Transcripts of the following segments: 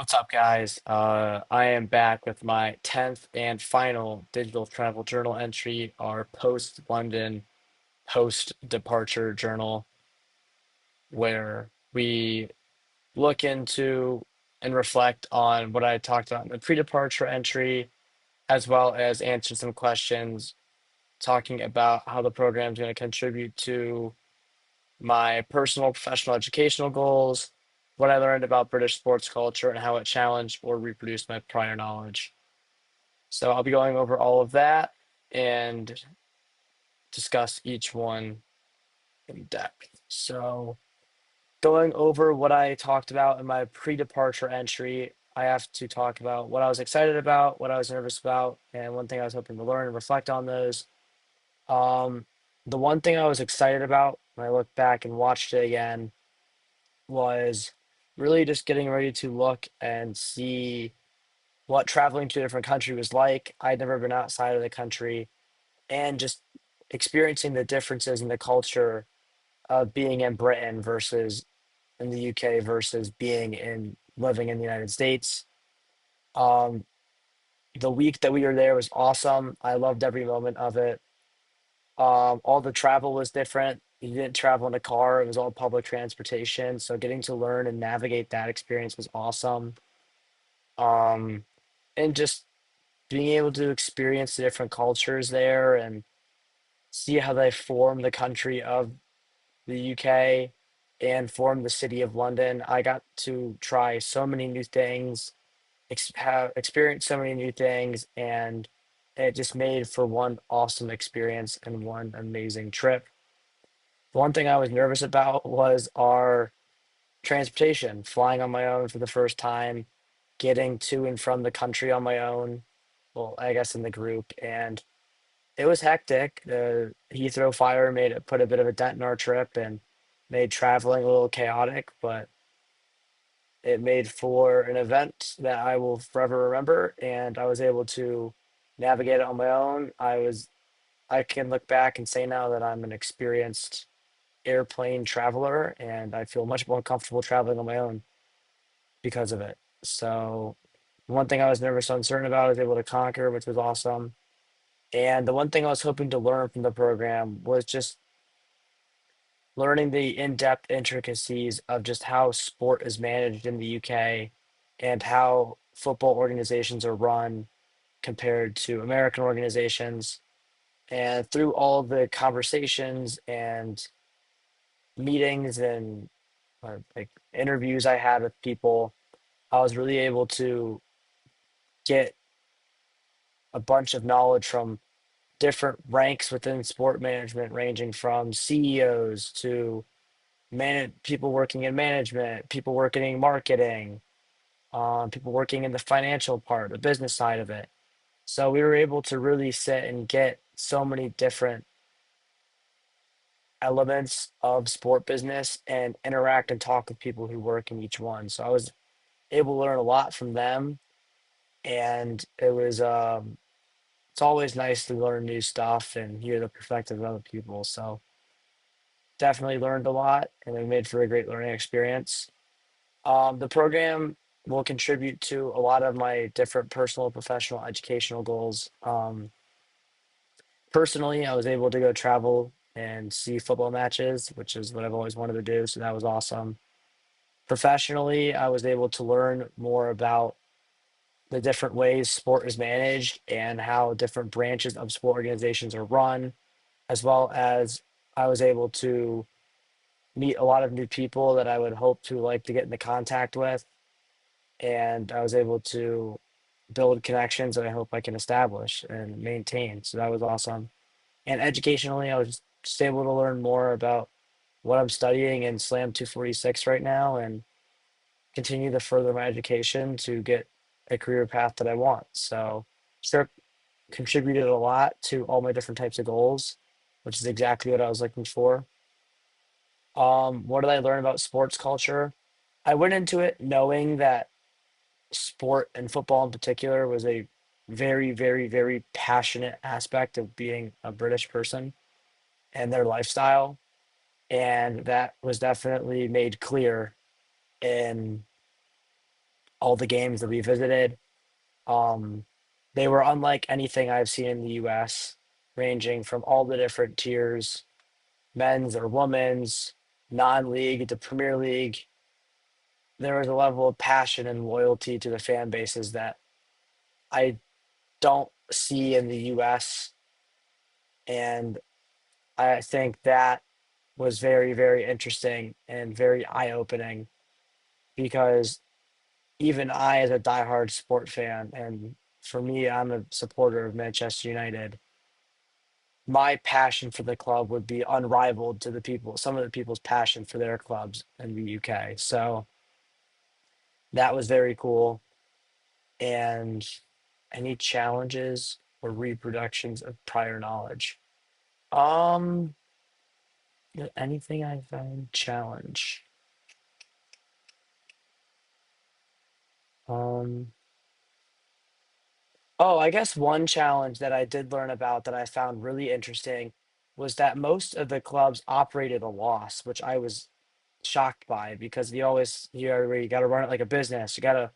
What's up, guys? I am back with my 10th and final digital travel journal entry, our post-London, post-departure journal, where we look into and reflect on what I talked about in the pre-departure entry, as well as answer some questions talking about how the program is going to contribute to my personal professional educational goals, what I learned about British sports culture, and how it challenged or reproduced my prior knowledge. So I'll be going over all of that and discuss each one in depth. So, going over what I talked about in my pre departure entry, I have to talk about what I was excited about, what I was nervous about, and one thing I was hoping to learn and reflect on those. Um, the one thing I was excited about when I looked back and watched it again was really just getting ready to look and see what traveling to a different country was like. I'd never been outside of the country and just experiencing the differences in the culture of being in Britain versus in the UK versus being in living in the United States. Um, the week that we were there was awesome. I loved every moment of it. All the travel was different. You didn't travel in a car, it was all public transportation. So getting to learn and navigate that experience was awesome. Um, and just being able to experience the different cultures there and see how they form the country of the UK and form the city of London. I got to try so many new things, have experienced so many new things, and it just made for one awesome experience and one amazing trip. The one thing I was nervous about was our transportation, flying on my own for the first time, getting to and from the country on my own. Well, I guess in the group, and it was hectic. The Heathrow fire made it put a bit of a dent in our trip and made traveling a little chaotic, but it made for an event that I will forever remember. And I was able to navigate it on my own. I can look back and say now that I'm an experienced airplane traveler, and I feel much more comfortable traveling on my own because of it. So, one thing I was nervous, uncertain about, I was able to conquer, which was awesome. And the one thing I was hoping to learn from the program was just learning the in-depth intricacies of just how sport is managed in the UK and how football organizations are run compared to American organizations. And through all the conversations and meetings and like interviews I had with people, I was really able to get a bunch of knowledge from different ranks within sport management, ranging from CEOs to people working in management, people working in marketing, people working in the financial part, the business side of it. So we were able to really sit and get so many different elements of sport business and interact and talk with people who work in each one. So I was able to learn a lot from them, and it's always nice to learn new stuff and hear the perspective of other people. So definitely learned a lot, and it made for a great learning experience. The program will contribute to a lot of my different personal and professional educational goals. Personally, I was able to go travel and see football matches, which is what I've always wanted to do. So that was awesome. Professionally, I was able to learn more about the different ways sport is managed and how different branches of sport organizations are run, as well as I was able to meet a lot of new people that I would hope to like to get into contact with, and I was able to build connections that I hope I can establish and maintain. So that was awesome. And educationally, I was just able to learn more about what I'm studying in Slam 246 right now and continue to further my education to get a career path that I want. So, sure, contributed a lot to all my different types of goals, which is exactly what I was looking for. What did I learn about sports culture? I went into it knowing that sport and football in particular was a very, very, very passionate aspect of being a British person and their lifestyle. And that was definitely made clear in all the games that we visited. Um, they were unlike anything I've seen in the US, ranging from all the different tiers, men's or women's, non-league to Premier League. There was a level of passion and loyalty to the fan bases that I don't see in the US. And I think that was very, very interesting and very eye-opening because even I, as a diehard sport fan, and for me, I'm a supporter of Manchester United, my passion for the club would be unrivaled to the people, some of the people's passion for their clubs in the UK. So that was very cool. And any challenges or reproductions of prior knowledge? Um, anything I found challenge. Um, oh, I guess one challenge that I did learn about that I found really interesting was that most of the clubs operated a loss, which I was shocked by because you always hear you got to run it like a business. You got to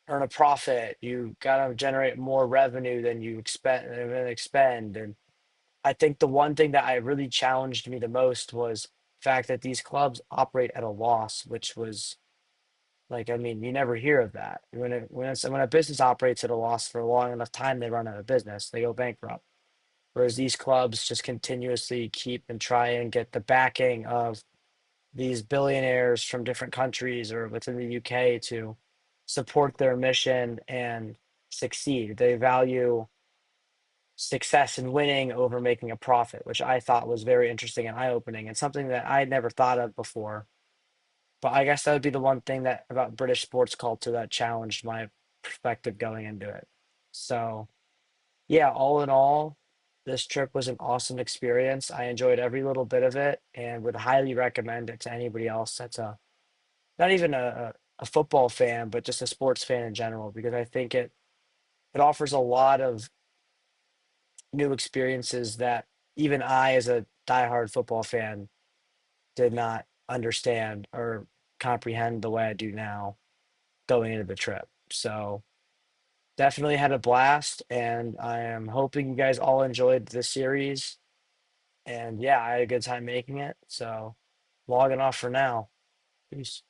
earn a profit. You got to generate more revenue than you expend. And I think the one thing that I really challenged me the most was the fact that these clubs operate at a loss, which was like, I mean, you never hear of that. When a business operates at a loss for a long enough time, they run out of business. They go bankrupt. Whereas these clubs just continuously keep and try and get the backing of these billionaires from different countries or within the UK to support their mission and succeed. They value success and winning over making a profit, which I thought was very interesting and eye-opening and something that I had never thought of before. But I guess that would be the one thing that about British sports culture that challenged my perspective going into it. So, yeah, all in all, this trip was an awesome experience. I enjoyed every little bit of it and would highly recommend it to anybody else that's not even a football fan, but just a sports fan in general, because I think it offers a lot of new experiences that even I, as a diehard football fan, did not understand or comprehend the way I do now going into the trip. So definitely had a blast, and I am hoping you guys all enjoyed this series. And yeah, I had a good time making it. So logging off for now. Peace.